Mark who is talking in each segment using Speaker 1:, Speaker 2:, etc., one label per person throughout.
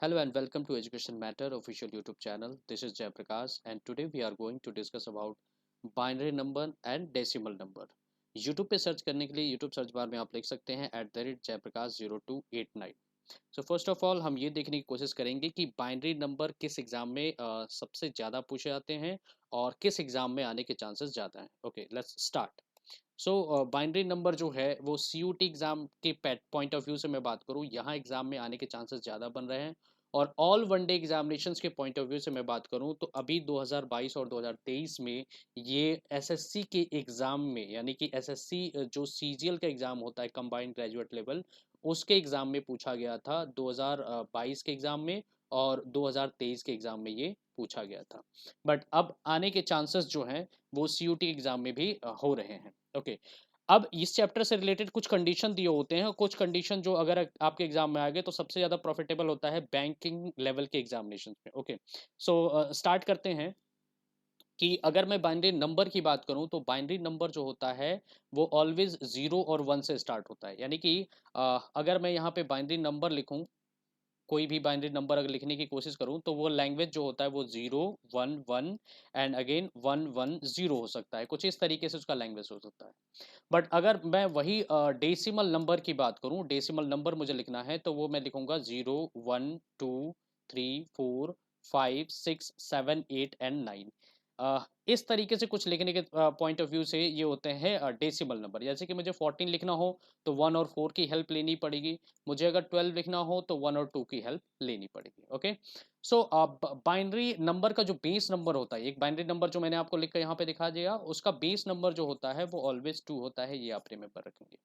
Speaker 1: Hello and welcome to Education Matter official YouTube channel. This is Jay Prakash and today we are going to discuss about binary number and decimal number. YouTube पे search करने के लिए YouTube search bar में आप लिख सकते हैं @jayprakash0289। So first of all हम ये देखने की कोशिश करेंगे कि बाइनरी नंबर किस एग्जाम में सबसे ज़्यादा पूछे जाते हैं और किस एग्जाम में आने के चांसेस ज़्यादा हैं। Okay let's start. So binary number जो है वो CUT एग्ज़ाम के पॉइंट ऑफ व्यू से मैं बात करूँ, यहाँ एग्ज़ाम में आने के चांसेस ज़्यादा बन रहे हैं। और ऑल वन डे एग्जामिनेशंस के पॉइंट ऑफ व्यू से मैं बात करूँ तो अभी 2022 और 2023 में ये एसएससी के एग्ज़ाम में, यानी कि एसएससी जो CGL का एग्ज़ाम होता है कंबाइंड ग्रेजुएट लेवल, उसके एग्ज़ाम में पूछा गया था 2022 के एग्ज़ाम में और 2023 के एग्ज़ाम में ये पूछा गया था। बट अब आने के चांसेस जो हैं वो CUT एग्ज़ाम में भी हो रहे हैं। ओके, अब इस चैप्टर से रिलेटेड कुछ कंडीशन दिए होते हैं और कुछ कंडीशन जो अगर आपके एग्जाम में आ गए तो सबसे ज़्यादा प्रॉफिटेबल होता है बैंकिंग लेवल के एग्जामिनेशन में। ओके, सो स्टार्ट करते हैं कि अगर मैं बाइनरी नंबर की बात करूं तो बाइनरी नंबर जो होता है वो ऑलवेज 0 और 1 से स्टार्ट होता है। यानी कि अगर मैं यहाँ पे बाइनरी नंबर लिखूं, कोई भी बाइनरी नंबर अगर लिखने की कोशिश करूं तो वो लैंग्वेज जो होता है वो 0 1 1 एंड अगेन 1 1 0 हो सकता है, कुछ इस तरीके से उसका लैंग्वेज हो सकता है। बट अगर मैं वही डेसिमल नंबर की बात करूं, डेसिमल नंबर मुझे लिखना है तो वो मैं लिखूंगा 0 1 2 3 4 5 6 7 8 एंड 9। इस तरीके से कुछ लिखने के पॉइंट ऑफ व्यू से ये होते हैं डेसिमल नंबर। जैसे कि मुझे 14 लिखना हो तो 1 और 4 की हेल्प लेनी पड़ेगी, मुझे अगर 12 लिखना हो तो 1 और 2 की हेल्प लेनी पड़ेगी। ओके, सो बाइनरी नंबर का जो बेस नंबर होता है, एक बाइनरी नंबर जो मैंने आपको लिख कर यहाँ पे दिखा दिया, उसका बेस नंबर जो होता है वो ऑलवेज 2 होता है, ये आप रिमेंबर रखेंगे।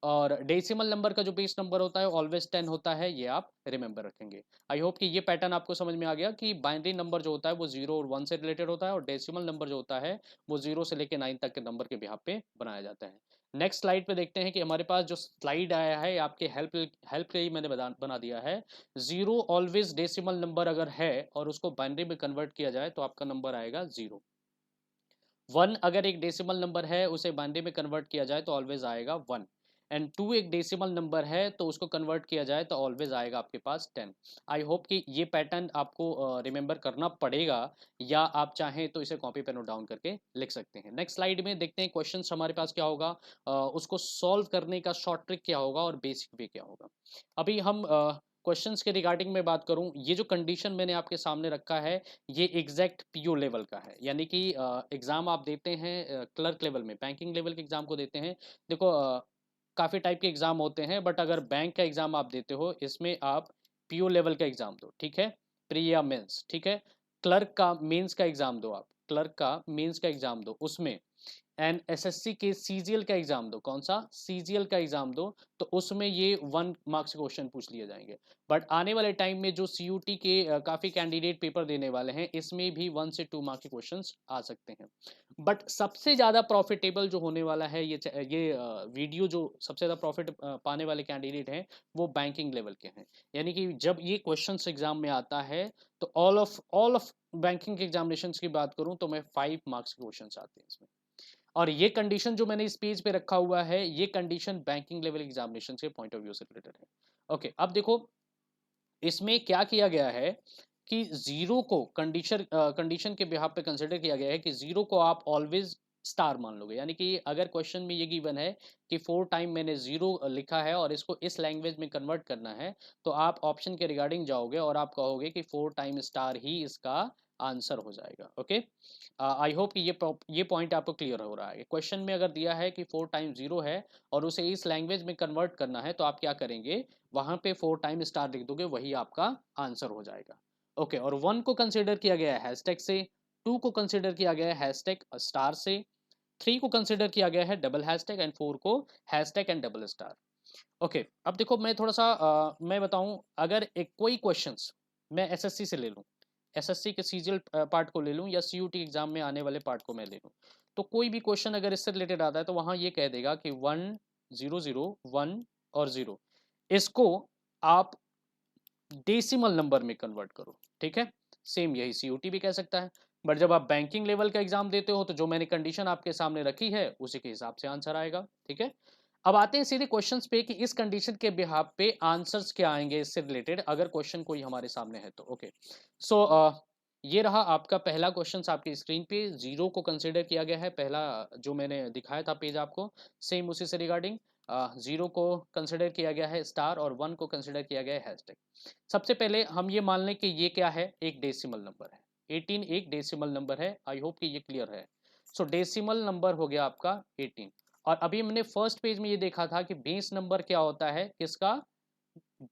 Speaker 1: और डेसिमल नंबर का जो बेस नंबर होता है ऑलवेज 10 होता है, ये आप रिमेंबर रखेंगे। आई होप कि ये पैटर्न आपको समझ में आ गया कि बाइनरी नंबर जो होता है वो 0 और 1 से रिलेटेड होता है और डेसिमल नंबर जो होता है वो 0 से लेकर 9 तक के नंबर के बिहाफ पे बनाया जाता है। नेक्स्ट स्लाइड पे देखते हैं कि हमारे पास जो स्लाइड आया है आपके हेल्प हेल्प के लिए मैंने बना दिया है। 0 ऑलवेज डेसिमल नंबर अगर है और उसको बाइनरी में कन्वर्ट किया जाए तो आपका नंबर आएगा 0। 1 अगर एक डेसिमल नंबर है उसे बाइनरी में कन्वर्ट किया जाए तो ऑलवेज आएगा 1। एंड 2 एक डेसिमल नंबर है तो उसको कन्वर्ट किया जाए तो ऑलवेज आएगा आपके पास 10। आई होप कि ये पैटर्न आपको रिमेंबर करना पड़ेगा, या आप चाहें तो इसे कॉपी पे नोट डाउन करके लिख सकते हैं। नेक्स्ट स्लाइड में देखते हैं क्वेश्चन हमारे पास क्या होगा, उसको सॉल्व करने का शॉर्ट ट्रिक क्या होगा और बेसिक वे क्या होगा। अभी हम क्वेश्चंस के रिगार्डिंग में बात करूं, ये जो कंडीशन मैंने आपके सामने रखा है ये एग्जैक्ट पीओ लेवल का है। यानी कि एग्जाम आप देते हैं क्लर्क लेवल में, बैंकिंग लेवल के एग्जाम को देते हैं। देखो काफ़ी टाइप के एग्जाम होते हैं बट अगर बैंक का एग्जाम आप देते हो इसमें आप पीओ लेवल का एग्जाम दो, ठीक है, प्री या मेंस, ठीक है। क्लर्क का मेंस का एग्जाम दो, आप क्लर्क का मेंस का एग्जाम दो उसमें, एंड एसएससी के सीजीएल का एग्जाम दो, कौन सा सीजीएल का एग्जाम दो, तो उसमें ये 1 मार्क्स के क्वेश्चन पूछ लिए जाएंगे। बट आने वाले टाइम में जो सीयूटी के काफ़ी कैंडिडेट पेपर देने वाले हैं इसमें भी 1 से 2 मार्क्स के क्वेश्चन आ सकते हैं। बट सबसे ज़्यादा प्रॉफिटेबल जो होने वाला है ये वीडियो, जो सबसे ज़्यादा प्रॉफिट पाने वाले कैंडिडेट हैं वो बैंकिंग लेवल के हैं। यानी कि जब ये क्वेश्चन एग्जाम में आता है तो ऑल ऑफ बैंकिंग के एग्जामिनेशन की बात करूं तो मैं 5 मार्क्स के क्वेश्चन आते हैं इसमें। और ये कंडीशन जो मैंने इस पेज पे रखा हुआ है ये कंडीशन बैंकिंग लेवल एग्जामिनेशन के पॉइंट ऑफ व्यू से रिलेटेड है। ओके, अब देखो इसमें क्या किया गया है कि जीरो को कंडीशन के बिहाफ पे कंसिडर किया गया है कि जीरो को आप ऑलवेज स्टार मान लोगे। यानी कि अगर क्वेश्चन में ये गिवन है कि 4 टाइम मैंने जीरो लिखा है और इसको इस लैंग्वेज में कन्वर्ट करना है तो आप ऑप्शन के रिगार्डिंग जाओगे और आप कहोगे कि 4 टाइम स्टार ही इसका आंसर हो जाएगा। ओके, आई होप कि ये पॉइंट आपको क्लियर हो रहा है। क्वेश्चन में अगर दिया है कि 4 टाइम 0 है और उसे इस लैंग्वेज में कन्वर्ट करना है तो आप क्या करेंगे, वहां पे 4 टाइम स्टार लिख दोगे, वही आपका आंसर हो जाएगा। ओके, और 1 को कंसिडर किया गया है हैशटैग से, 2 को कंसिडर किया गया है हैशटैग स्टार से, 3 को कंसिडर किया गया है डबल हैशटैग एंड 4 को hashtag and double star. Okay, अब देखो मैं थोड़ा सा मैं बताऊं, अगर एक कोई क्वेश्चंस मैं एसएससी से ले लूं, एसएससी के सीजीएल पार्ट को ले लूं या सीयूटी एग्जाम में आने वाले पार्ट को मैं ले लूं, तो कोई भी क्वेश्चन अगर इससे रिलेटेड आता है तो वहां ये कह देगा कि 1 0 0 1 और 0, इसको आप डेसिमल नंबर में कन्वर्ट करो, ठीक है। सेम यही सीयूटी भी कह सकता है। बट जब आप बैंकिंग लेवल का एग्जाम देते हो तो जो मैंने कंडीशन आपके सामने रखी है उसी के हिसाब से आंसर आएगा, ठीक है। अब आते हैं सीधे क्वेश्चंस पे कि इस कंडीशन के बिहाफ पे आंसर्स क्या आएंगे इससे रिलेटेड, अगर क्वेश्चन कोई हमारे सामने है तो। ओके, सो ये रहा आपका पहला क्वेश्चन आपकी स्क्रीन पे। जीरो को कंसिडर किया गया है, पहला जो मैंने दिखाया था पेज आपको, सेम उसी से रिगार्डिंग। जीरो को कंसिडर किया गया है स्टार, और वन को कंसिडर किया गया है हैशटैग। सबसे पहले हम ये मान लें कि ये क्या है, एक डेसिमल नंबर है। 18 एक डेसिमल नंबर है। आई होप कि ये क्लियर है। सो डेसिमल नंबर हो गया आपका 18। और अभी हमने फर्स्ट पेज में ये देखा था कि बेस नंबर क्या होता है, किसका,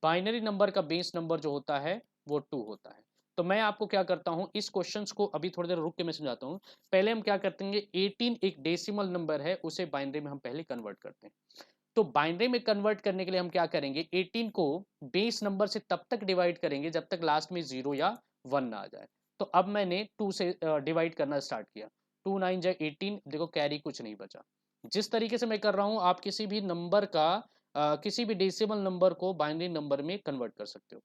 Speaker 1: बाइनरी नंबर का बेस नंबर जो होता है वो 2 होता है। तो मैं आपको क्या करता हूं, इस क्वेश्चंस को अभी थोड़ी देर रुक के मैं समझाता हूं। पहले हम क्या करते हैं, 18 एक डेसिमल नंबर है, उसे बाइनरी में हम पहले कन्वर्ट करते हैं। तो बाइनरी में कन्वर्ट करने के लिए हम क्या करेंगे, 18 को बेस नंबर से तब तक डिवाइड करेंगे जब तक लास्ट में 0 या 1 ना आ जाए। तो अब मैंने 2 से डिवाइड करना स्टार्ट किया। 2 9 जा 18, देखो कैरी कुछ नहीं बचा। जिस तरीके से मैं कर रहा हूं, आप किसी भी नंबर का किसी भी डेसिमल नंबर को बाइनरी नंबर में कन्वर्ट कर सकते हो।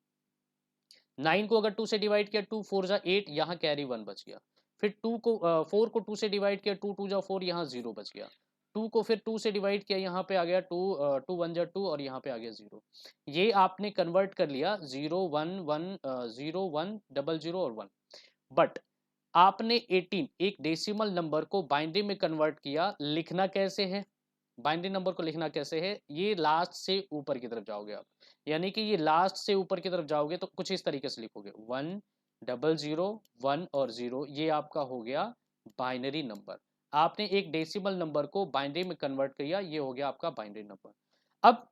Speaker 1: 9 को अगर 2 से डिवाइड किया, 2 4 जा 8, यहाँ कैरी 1 बच गया। फिर 4 को 2 से डिवाइड किया, 2 2 जा 4, यहाँ 0 बच गया। 2 को फिर 2 से डिवाइड किया, यहाँ पे आ गया 2, 2 1 जा 2, और यहाँ पे आ गया 0। ये आपने कन्वर्ट कर लिया 0 1 1, 0 1 डबल 0 और 1। बट आपने 18 एक डेसिमल नंबर को बाइनरी में कन्वर्ट किया, लिखना कैसे है, बाइनरी नंबर को लिखना कैसे है, ये लास्ट से ऊपर की तरफ जाओगे आप। यानी कि ये लास्ट से ऊपर की तरफ जाओगे तो कुछ इस तरीके से लिखोगे, 1 डबल 0 1 और 0, ये आपका हो गया बाइनरी नंबर। आपने एक डेसिमल नंबर को बाइनरी में कन्वर्ट किया, ये हो गया आपका बाइनरी नंबर। अब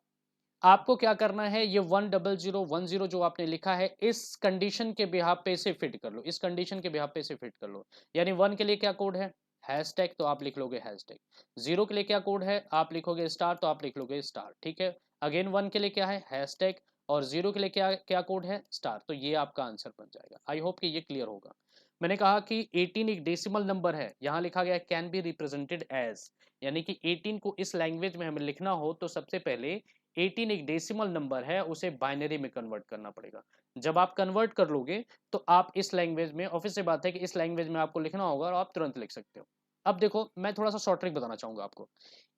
Speaker 1: आपको क्या करना है, ये 1 डबल 0 1 0 जो आपने लिखा है, इस कंडीशन के बिहाफ पे इसे फिट कर लो, इस कंडीशन के बिहाफ पे इसे फिट कर लो। यानी 1 के लिए क्या कोड है, हैशटैग, तो आप लिख लोगे हैशटैग। 0 के लिए क्या कोड है, आप लिखोगे स्टार, तो आप लिख लोगे स्टार। ठीक है, अगेन 1 के लिए क्या है, हैशटैग, और 0 के लिए क्या क्या कोड है, स्टार। तो ये आपका आंसर बन जाएगा। आई होप कि ये क्लियर होगा। मैंने कहा कि 18 एक डेसिमल नंबर है, यहाँ लिखा गया कैन बी रिप्रेजेंटेड एज, यानी कि 18 को इस लैंग्वेज में हमें लिखना हो तो सबसे पहले 18 एक डेसिमल नंबर है, उसे बाइनरी में कन्वर्ट करना पड़ेगा। जब आप कन्वर्ट कर लोगे तो आप इस लैंग्वेज में, ऑफिस से बात है कि इस लैंग्वेज में आपको लिखना होगा और आप तुरंत लिख सकते हो। अब देखो, मैं थोड़ा सा शॉर्ट ट्रिक बताना चाहूंगा आपको,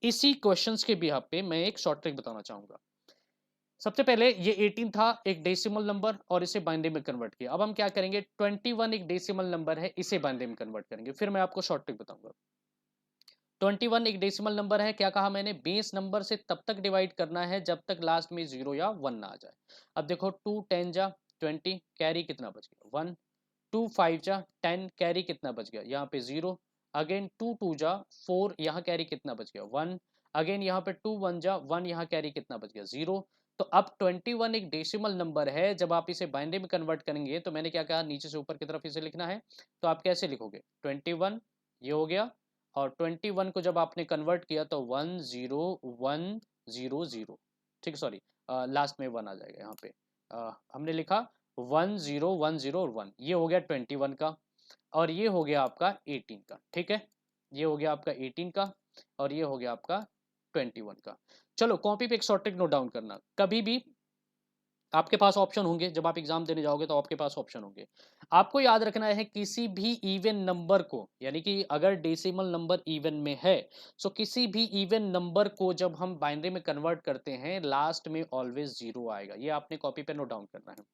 Speaker 1: इसी क्वेश्चंस के बिहाफ पे मैं एक शॉर्ट ट्रिक बताना चाहूंगा। सबसे पहले ये 18 था एक डेसिमल नंबर, और इसे बाइनरी में कन्वर्ट किया। अब हम क्या करेंगे, 21 एक डेसिमल नंबर है, इसे बाइनरी में कन्वर्ट करेंगे। फिर मैं आपको शॉर्ट ट्रिक बताऊंगा। 21 एक डेसिमल नंबर है, क्या कहा मैंने, बेस नंबर से तब तक डिवाइड करना है जब तक लास्ट में 0 या 1 ना आ जाए। अब देखो, 2 10 जा 20, कैरी कितना बच गया, 1। 2 5 जा 10, कैरी कितना बच गया, यहाँ पे 0। अगेन 2 2 जा 4, यहाँ कैरी कितना बच गया, 1। अगेन यहाँ पे 2 1 जा 1, यहाँ कैरी कितना बच गया, 0। तो अब 21 एक डेसिमल नंबर है, जब आप इसे बाइनरी में कन्वर्ट करेंगे तो मैंने क्या कहा, नीचे से ऊपर की तरफ इसे लिखना है। तो आप कैसे लिखोगे, 21 ये हो गया, और 21 को जब आपने कन्वर्ट किया तो 1 0 1 0 0, ठीक, सॉरी, लास्ट में 1 आ जाएगा यहाँ पे। हमने लिखा 1 0 1 0 और 1, ये हो गया 21 का, और ये हो गया आपका 18 का। ठीक है, ये हो गया आपका 18 का, और ये हो गया आपका 21 का। चलो कॉपी पे एक शॉर्ट ट्रिक नोट डाउन करना, कभी भी आपके पास ऑप्शन होंगे, जब आप एग्जाम देने जाओगे तो आपके पास ऑप्शन होंगे। आपको याद रखना है किसी भी इवन नंबर को, यानी कि अगर डेसिमल नंबर इवन में है, सो किसी भी इवन नंबर को जब हम बाइनरी में कन्वर्ट करते हैं, लास्ट में ऑलवेज 0 आएगा। ये आपने कॉपी पे नोट डाउन करना है।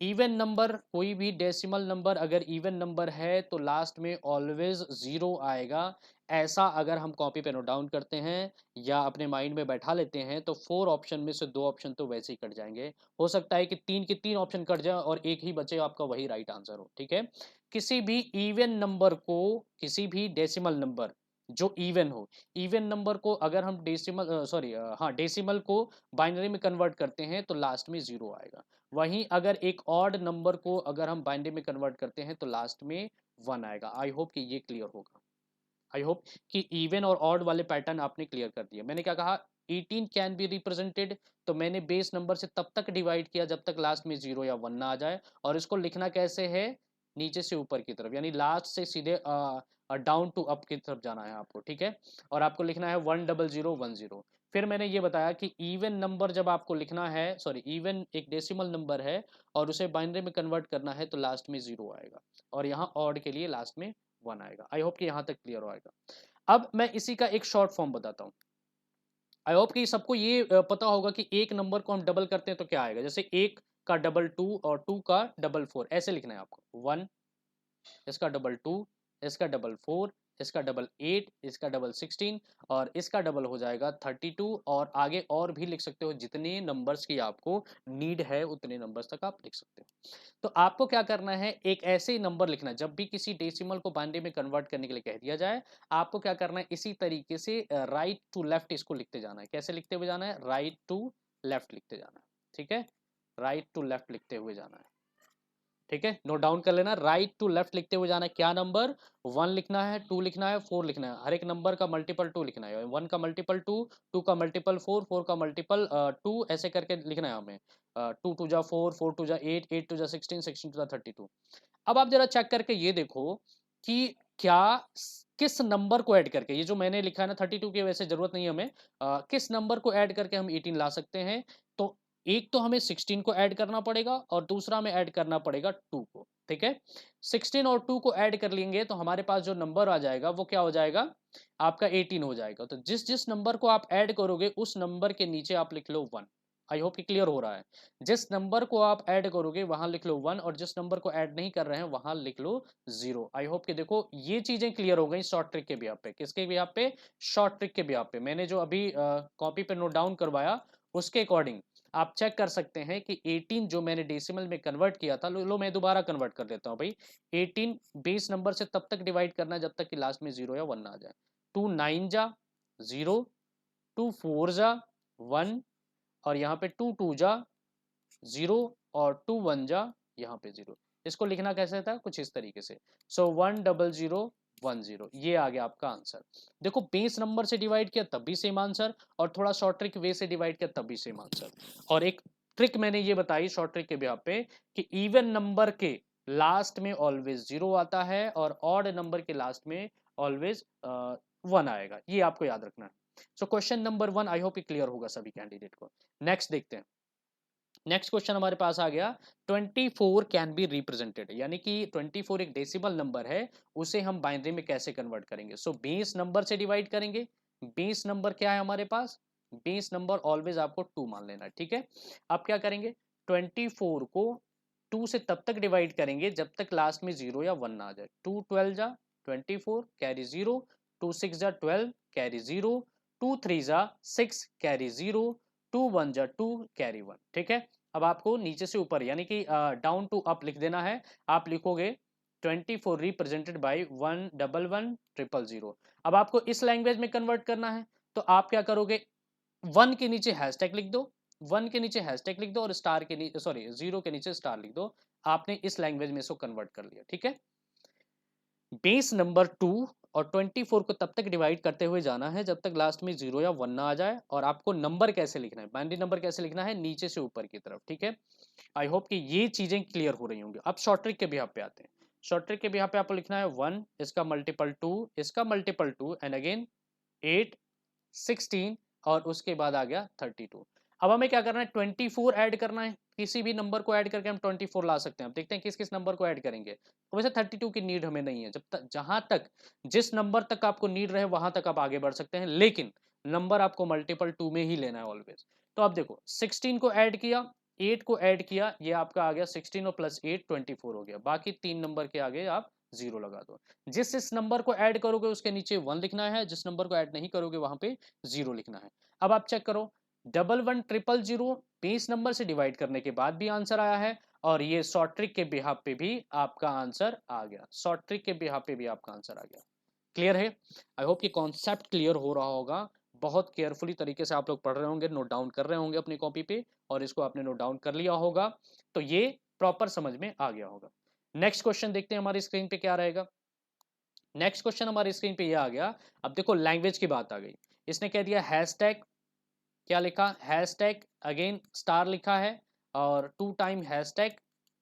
Speaker 1: इवन नंबर, कोई भी डेसिमल नंबर अगर इवन नंबर है तो लास्ट में ऑलवेज 0 आएगा। ऐसा अगर हम कॉपी पे नोट डाउन करते हैं या अपने माइंड में बैठा लेते हैं तो 4 ऑप्शन में से 2 ऑप्शन तो वैसे ही कट जाएंगे। हो सकता है कि 3 के 3 ऑप्शन कट जाए और एक ही बचे, आपका वही राइट आंसर हो। ठीक है, किसी भी इवन नंबर को, किसी भी डेसिमल नंबर जो इवन हो, इवन नंबर को अगर हम डेसिमल सॉरी हाँ डेसिमल को बाइनरी में कन्वर्ट करते हैं तो लास्ट में 0 आएगा। वहीं अगर एक ऑड नंबर को अगर हम बाइनरी में कन्वर्ट करते हैं तो लास्ट में 1 आएगा। आई होप कि ये क्लियर होगा। आई होप कि इवन और ऑड वाले पैटर्न आपने क्लियर कर दिया। मैंने क्या कहा, 18 कैन बी रिप्रेजेंटेड, तो मैंने बेस नंबर से तब तक डिवाइड किया जब तक लास्ट में 0 या 1 ना आ जाए। और इसको लिखना कैसे है, नीचे से ऊपर की तरफ, यानी लास्ट से सीधे डाउन टू अप की तरफ जाना है आपको। ठीक है, और आपको लिखना है 1 डबल 0 1 0। फिर मैंने ये बताया कि इवन नंबर जब आपको लिखना है, सॉरी इवन एक डेसिमल नंबर है और उसे बाइनरी में कन्वर्ट करना है तो लास्ट में 0 आएगा, और यहाँ ऑड के लिए लास्ट में 1 आएगा। आई होप कि यहाँ तक क्लियर होगा। अब मैं इसी का एक शॉर्ट फॉर्म बताता हूँ। आई होप कि सबको ये पता होगा कि एक नंबर को हम डबल करते हैं तो क्या आएगा। जैसे एक का डबल टू और टू का डबल फोर, ऐसे लिखना है आपको। वन, इसका डबल टू, इसका डबल फोर, इसका डबल एट, इसका डबल 16 और इसका डबल हो जाएगा 32। और आगे और भी लिख सकते हो, जितने नंबर्स की आपको नीड है उतने नंबर्स तक आप लिख सकते हो। तो आपको क्या करना है, एक ऐसे ही नंबर लिखना है जब भी किसी डेसिमल को बाइनरी में कन्वर्ट करने के लिए कह दिया जाए, आपको क्या करना है, इसी तरीके से राइट टू लेफ्ट इसको लिखते जाना है। कैसे लिखते हुए जाना है, राइट टू लेफ्ट लिखते जाना है। ठीक है, राइट टू लेफ्ट लिखते हुए जाना है। ठीक है, नोट डाउन कर लेना, राइट टू लेफ्ट लिखते हुए जाना है। क्या नंबर, वन लिखना है, टू लिखना है, फोर लिखना है। हर एक नंबर का मल्टीपल टू लिखना है। वन का मल्टीपल टू, टू का मल्टीपल फोर, फोर का मल्टीपल टू, ऐसे करके लिखना है हमें। टू टू जा फोर, फोर टू जा एट, एट टू जा 16, 16 टू जा 32। अब आप जरा चेक करके ये देखो कि क्या किस नंबर को ऐड करके, ये जो मैंने लिखा है ना 32 की वैसे जरूरत नहीं है हमें, किस नंबर को ऐड करके हम 18 ला सकते हैं। तो एक तो हमें 16 को ऐड करना पड़ेगा और दूसरा हमें ऐड करना पड़ेगा 2 को। ठीक है, 16 और 2 को ऐड कर लेंगे तो हमारे पास जो नंबर आ जाएगा वो क्या हो जाएगा, आपका 18 हो जाएगा। तो जिस जिस नंबर को आप ऐड करोगे उस नंबर के नीचे आप लिख लो 1। आई होप कि क्लियर हो रहा है। जिस नंबर को आप ऐड करोगे वहां लिख लो 1 और जिस नंबर को ऐड नहीं कर रहे हैं वहां लिख लो 0। आई होप कि देखो ये चीजें क्लियर हो गई शॉर्ट ट्रिक के भी पे। किसके भी पे, शॉर्ट ट्रिक के भी पे। मैंने जो अभी कॉपी पे नोट डाउन करवाया उसके अकॉर्डिंग आप चेक कर सकते हैं कि 18 जो मैंने डेसिमल में कन्वर्ट किया था, लो मैं दोबारा कन्वर्ट कर देता हूं भाई। 18 बेस नंबर से तब तक डिवाइड करना है जब तक कि लास्ट में 0 या 1 ना आ जाए। 2 9 जा 0, 2 4 जा 1 और यहाँ पे 2 2 जा 0 और 2 1 जा यहाँ पे 0। इसको लिखना कैसे था, कुछ इस तरीके से। सो 1 0 0 1 0, ये आ गया आपका आंसर। देखो बेस नंबर से डिवाइड किया तब भी सेम आंसर, और थोड़ा शॉर्ट ट्रिक वे से डिवाइड किया तब भी सेम आंसर। और एक ट्रिक मैंने ये बताई शॉर्ट ट्रिक के बिहाफ पे कि इवन नंबर के लास्ट में ऑलवेज 0 आता है और ऑड नंबर के लास्ट में ऑलवेज 1 आएगा। ये आपको याद रखना है। So question number 1 I hope clear होगा सभी कैंडिडेट को। नेक्स्ट देखते हैं। नेक्स्ट क्वेश्चन हमारे पास आ गया, 24 कैन बी रिप्रेजेंटेड, यानी कि 24 एक डेसिमल नंबर है, उसे हम बाइनरी में कैसे कन्वर्ट करेंगे। सो बेस नंबर से डिवाइड करेंगे। बेस नंबर क्या है हमारे पास, बेस नंबर ऑलवेज आपको 2 मान लेना है। ठीक है, अब क्या करेंगे, 24 को 2 से तब तक डिवाइड करेंगे जब तक लास्ट में 0 या 1 ना आ जाए। 2 12 जा 24 कैरी 0, 2 6 जा 12 कैरी 0, 2 3 जा 6 कैरी 0, 2 1 जा 2 कैरी 1। ठीक है, अब आपको नीचे से ऊपर यानी कि डाउन टू अप लिख देना है। आप लिखोगे 24 रिप्रेजेंटेड बाई 1 1 1 0 0। अब आपको इस लैंग्वेज में कन्वर्ट करना है तो आप क्या करोगे, 1 के नीचे हैशटैग लिख दो, 1 के नीचे हैशटैग लिख दो और स्टार के नीचे, सॉरी 0 के नीचे स्टार लिख दो। आपने इस लैंग्वेज में इसको कन्वर्ट कर लिया। ठीक है, बेस नंबर 2 और 24 को तब तक डिवाइड करते हुए जाना है जब तक लास्ट में 0 या 1 ना आ जाए। और आपको नंबर कैसे लिखना है, बाइनरी नंबर कैसे लिखना है, नीचे से ऊपर की तरफ। ठीक है, आई होप कि ये चीजें क्लियर हो रही होंगी। अब शॉर्ट ट्रिक के बिहाफ पे आते हैं। शॉर्ट ट्रिक के बिहाफ पे आपको लिखना है 1, इसका मल्टीपल 2, इसका मल्टीपल 2 एंड अगेन 8 16 और उसके बाद आ गया 32। अब हमें क्या करना है, 24 ऐड करना है। किसी भी नंबर को ऐड करके हम 24 ला सकते हैं। अब देखते हैं किस किस नंबर को ऐड करेंगे। तो वैसे 32 की नीड हमें नहीं है, जब तक जहां तक जिस नंबर तक आपको नीड रहे वहां तक आप आगे बढ़ सकते हैं, लेकिन नंबर आपको मल्टीपल 2 में ही लेना है ऑलवेज। तो अब देखो 16 को ऐड किया, 8 को ऐड किया, ये आपका आ गया 16 और प्लस 8 24 हो गया। बाकी 3 नंबर के आगे आप 0 लगा दो। जिस नंबर को ऐड करोगे उसके नीचे 1 लिखना है, जिस नंबर को ऐड नहीं करोगे वहां पे 0 लिखना है। अब आप चेक करो, 1 1 0 0 बेस नंबर से डिवाइड करने के बाद भी आंसर आया है और ये शॉर्ट ट्रिक के बिहाफ पे भी आपका आंसर आ गया। शॉर्ट ट्रिक के बिहाफ पे भी आपका आंसर आ गया। क्लियर है, आई होप कि कॉन्सेप्ट क्लियर हो रहा होगा। बहुत केयरफुली तरीके से आप लोग पढ़ रहे होंगे, नोट डाउन कर रहे होंगे अपनी कॉपी पे और इसको आपने नोट डाउन कर लिया होगा, तो ये प्रॉपर समझ में आ गया होगा। नेक्स्ट क्वेश्चन देखते हैं हमारी स्क्रीन पे क्या रहेगा। नेक्स्ट क्वेश्चन हमारी स्क्रीन पे ये आ गया। अब देखो लैंग्वेज की बात आ गई। इसने कह दिया हैशटैग, क्या लिखा, हैशटैग अगेन स्टार लिखा है और 2 टाइम हैशटैग,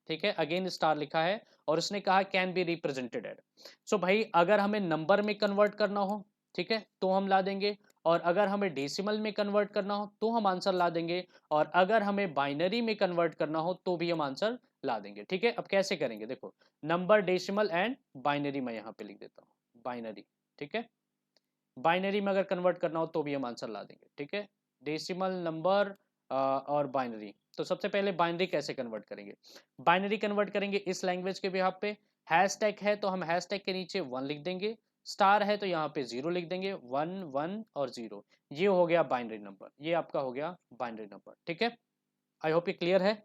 Speaker 1: ठीक है, अगेन स्टार लिखा है और उसने कहा कैन बी रिप्रेजेंटेड एड। सो भाई अगर हमें नंबर में कन्वर्ट करना हो, ठीक है, तो हम ला देंगे, और अगर हमें डेसिमल में कन्वर्ट करना हो तो हम आंसर ला देंगे, और अगर हमें बाइनरी में कन्वर्ट करना हो तो भी हम आंसर ला देंगे। ठीक है, अब कैसे करेंगे देखो, नंबर डेसिमल एंड बाइनरी मैं यहाँ पे लिख देता हूँ, बाइनरी। ठीक है, बाइनरी में अगर कन्वर्ट करना हो तो भी हम आंसर ला देंगे, ठीक है। डेसिमल नंबर और बाइनरी, तो सबसे पहले बाइनरी कैसे कन्वर्ट करेंगे? बाइनरी कन्वर्ट करेंगे इस लैंग्वेज के बिहाफ पे। हैशटैग है तो हम हैशटैग के नीचे 1 लिख देंगे, स्टार है तो यहाँ पे 0 लिख देंगे, 1 1 और 0, ये हो गया बाइनरी नंबर, ये आपका हो गया बाइनरी नंबर, ठीक है। आई होप ये क्लियर है।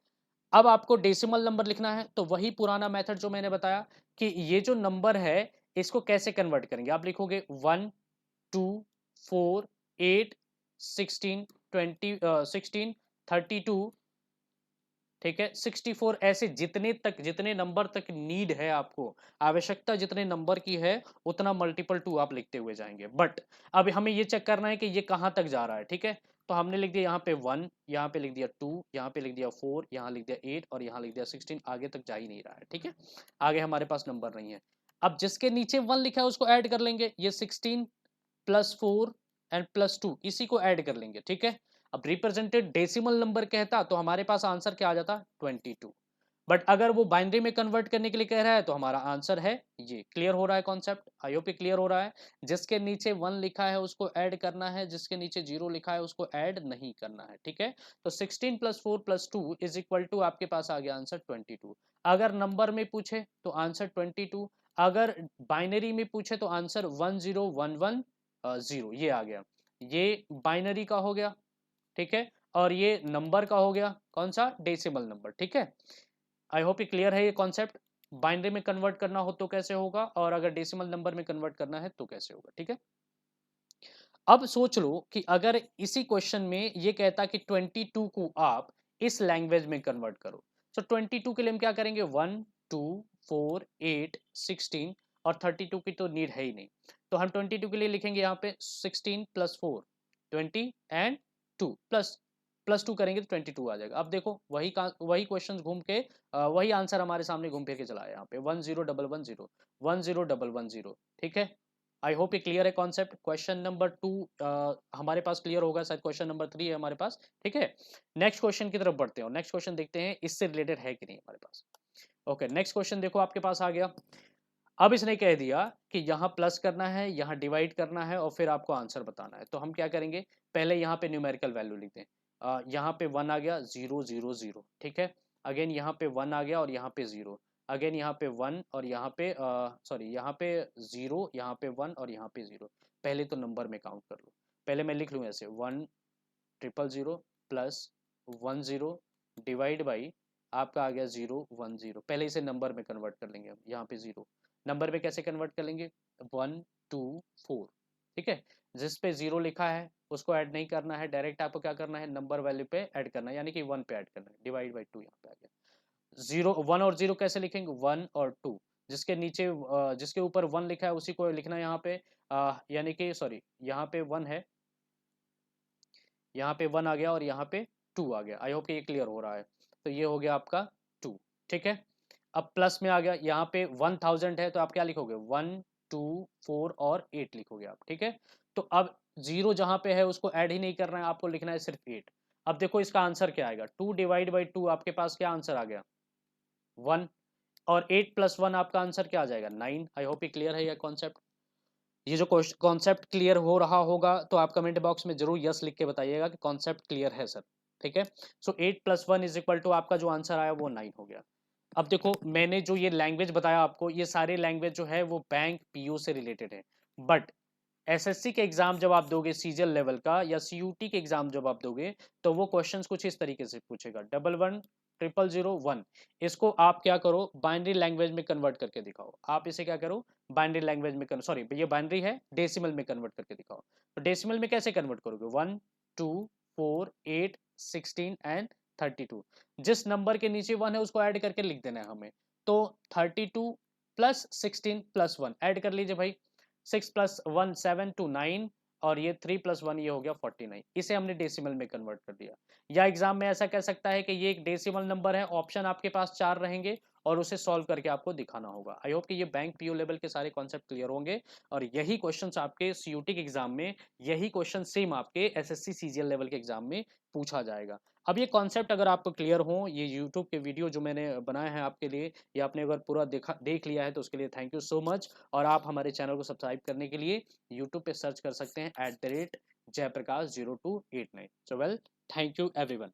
Speaker 1: अब आपको डेसिमल नंबर लिखना है तो वही पुराना मेथड जो मैंने बताया कि ये जो नंबर है इसको कैसे कन्वर्ट करेंगे। आप लिखोगे 1 2 4 8 16 20 16 32, ठीक है, 64, ऐसे जितने नंबर तक नीड है आपको, आवश्यकता जितने नंबर की है उतना मल्टीपल 2 आप लिखते हुए जाएंगे। बट अब हमें ये चेक करना है कि ये कहाँ तक जा रहा है, ठीक है। तो हमने लिख दिया यहाँ पे 1, यहाँ पे लिख दिया 2, यहाँ पे लिख दिया 4, यहाँ लिख दिया 8 और यहाँ लिख दिया 16, आगे तक जा ही नहीं रहा है, ठीक है। आगे हमारे पास नंबर नहीं है। अब जिसके नीचे 1 लिखा है उसको ऐड कर लेंगे, ये 16 प्लस 4 एंड प्लस 2, इसी को ऐड कर लेंगे, ठीक है। अब रिप्रेजेंटेड डेसिमल नंबर कहता तो हमारे पास आंसर क्या आ जाता, 22। बट अगर वो बाइनरी में कन्वर्ट करने के लिए कह रहा है तो हमारा आंसर है ये। क्लियर हो रहा है कॉन्सेप्ट? आई होप क्लियर हो रहा है। जिसके नीचे 1 लिखा है उसको ऐड करना है, जिसके नीचे 0 लिखा है उसको ऐड नहीं करना है, ठीक है। तो 16 plus 4 plus 2 is equal to आपके पास आ गया आंसर 22। अगर नंबर में पूछे तो आंसर 22, अगर बाइनरी में पूछे तो आंसर 10110, ये आ गया। ये बाइनरी का हो गया, ठीक है, और ये नंबर का हो गया, कौन सा, डेसिमल नंबर, ठीक है। आई होप ये क्लियर है ये कॉन्सेप्ट। बाइनरी में कन्वर्ट करना हो तो कैसे होगा, और अगर डेसिमल नंबर में कन्वर्ट करना है तो कैसे होगा, ठीक है। अब सोच लो कि अगर इसी क्वेश्चन में ये कहता कि 22 को आप इस लैंग्वेज में कन्वर्ट करो, तो 22 के लिए हम क्या करेंगे, 1 2 4 8 16 और 32 की तो नीड है ही नहीं, तो हम 22 के लिए लिखेंगे यहाँ पे 16 प्लस 4 20 एंड 2 प्लस प्लस 2 करेंगे तो 22 आ जाएगा। अब देखो वही क्वेश्चन घूम के वही आंसर हमारे सामने घूम फिर के चला है यहाँ पे 10110 10110, ठीक है। आई होप ये क्लियर है कॉन्सेप्ट। क्वेश्चन नंबर 2 हमारे पास क्लियर होगा, शायद क्वेश्चन नंबर 3 है हमारे पास, ठीक है। नेक्स्ट क्वेश्चन की तरफ बढ़ते हैं, नेक्स्ट क्वेश्चन देखते हैं इससे रिलेटेड है कि नहीं हमारे पास। ओके, नेक्स्ट क्वेश्चन देखो आपके पास आ गया। अब इसने कह दिया कि यहाँ प्लस करना है, यहाँ डिवाइड करना है और फिर आपको आंसर बताना है। तो हम क्या करेंगे, पहले यहाँ पे न्यूमेरिकल वैल्यू लिख दें। यहाँ पे 1 आ गया, 0 0 0, ठीक है। अगेन यहाँ पे 1 आ गया और यहाँ पे 0, अगेन यहाँ पे 1 और यहाँ पे सॉरी यहाँ पे 0, यहाँ पे 1 और यहाँ पे 0। पहले तो नंबर में काउंट कर लो, पहले मैं लिख लूँ ऐसे 1 0 0 0 प्लस 1 0 डिवाइड बाई आपका आ गया 0 1 0। पहले इसे नंबर में कन्वर्ट कर लेंगे हम, यहाँ पे 0 नंबर में कैसे कन्वर्ट कर लेंगे, 1 2 4, ठीक है। जिस पे 0 लिखा है उसको ऐड नहीं करना है, डायरेक्ट आपको क्या करना है, नंबर वैल्यू पे ऐड करना है, यानी कि 1 पे ऐड करना है, डिवाइड बाई 2 यहाँ पे आ गया। 0 1 और 0 कैसे लिखेंगे, 1 और 2, जिसके नीचे जिसके ऊपर 1 लिखा है उसी को लिखना है यहाँ पे, यानी कि सॉरी यहाँ पे 1 है, यहाँ पे 1 आ गया और यहाँ पे 2 आ गया। आई होप कि ये क्लियर हो रहा है। तो ये हो गया आपका 2, ठीक है। अब प्लस में आ गया, यहाँ पे 1000 है तो आप क्या लिखोगे, 1 2 4 और 8 लिखोगे आप, ठीक है। तो अब 0 जहाँ पे है उसको ऐड ही नहीं करना है, आपको लिखना है सिर्फ 8। अब देखो इसका आंसर क्या आएगा, 2 डिवाइड बाई 2, आपके पास क्या आंसर आ गया, 1, और 8 प्लस 1 आपका आंसर क्या आ जाएगा, 9। आई होप ये क्लियर है ये कॉन्सेप्ट। ये जो कॉन्सेप्ट क्लियर हो रहा होगा तो आप कमेंट बॉक्स में जरूर यस लिख के बताइएगा कि कॉन्सेप्ट क्लियर है सर, ठीक है। सो 8 प्लस 1 इज इक्वल टू आपका जो आंसर आया वो 9 हो गया। अब देखो मैंने जो ये लैंग्वेज बताया आपको, ये सारे लैंग्वेज जो है वो बैंक पीओ से रिलेटेड है। बट एसएससी के एग्जाम जब आप दोगे सीजीएल लेवल का, या सीयूटी के एग्जाम जब आप दोगे, तो वो क्वेश्चंस कुछ इस तरीके से पूछेगा, 111001, इसको आप क्या करो, बाइनरी लैंग्वेज में कन्वर्ट करके दिखाओ। आप इसे क्या करो, बाइनरी लैंग्वेज में सॉरी ये बाइनरी है, डेसिमल में कन्वर्ट करके दिखाओ। तो डेसिमल में कैसे कन्वर्ट करोगे, 1 2 4 8 16 एंड 32, जिस नंबर के नीचे 1 है उसको ऐड करके लिख देना है हमें। तो 32 प्लस 16 प्लस 1 ऐड कर लीजिए भाई, 6 प्लस 1 7 टू 9, और ये 3 प्लस 1 ये हो गया 49। इसे हमने डेसिमल में कन्वर्ट कर दिया। या एग्जाम में ऐसा कह सकता है कि ये एक डेसिमल नंबर है, ऑप्शन आपके पास 4 रहेंगे और उसे सॉल्व करके आपको दिखाना होगा। आई होप कि ये बैंक पीओ लेवल के सारे कॉन्सेप्ट क्लियर होंगे, और यही क्वेश्चंस आपके सीयूटी के एग्जाम में, यही क्वेश्चन सेम आपके एसएससी सीजीएल लेवल के एग्जाम में पूछा जाएगा। अब ये कॉन्सेप्ट अगर आपको क्लियर हो, ये यूट्यूब के वीडियो जो मैंने बनाए हैं आपके लिए, ये आपने अगर पूरा देख लिया है तो उसके लिए थैंक यू सो मच। और आप हमारे चैनल को सब्सक्राइब करने के लिए यूट्यूब पे सर्च कर सकते हैं @Jayprakash 0289। So well, thank you everyone.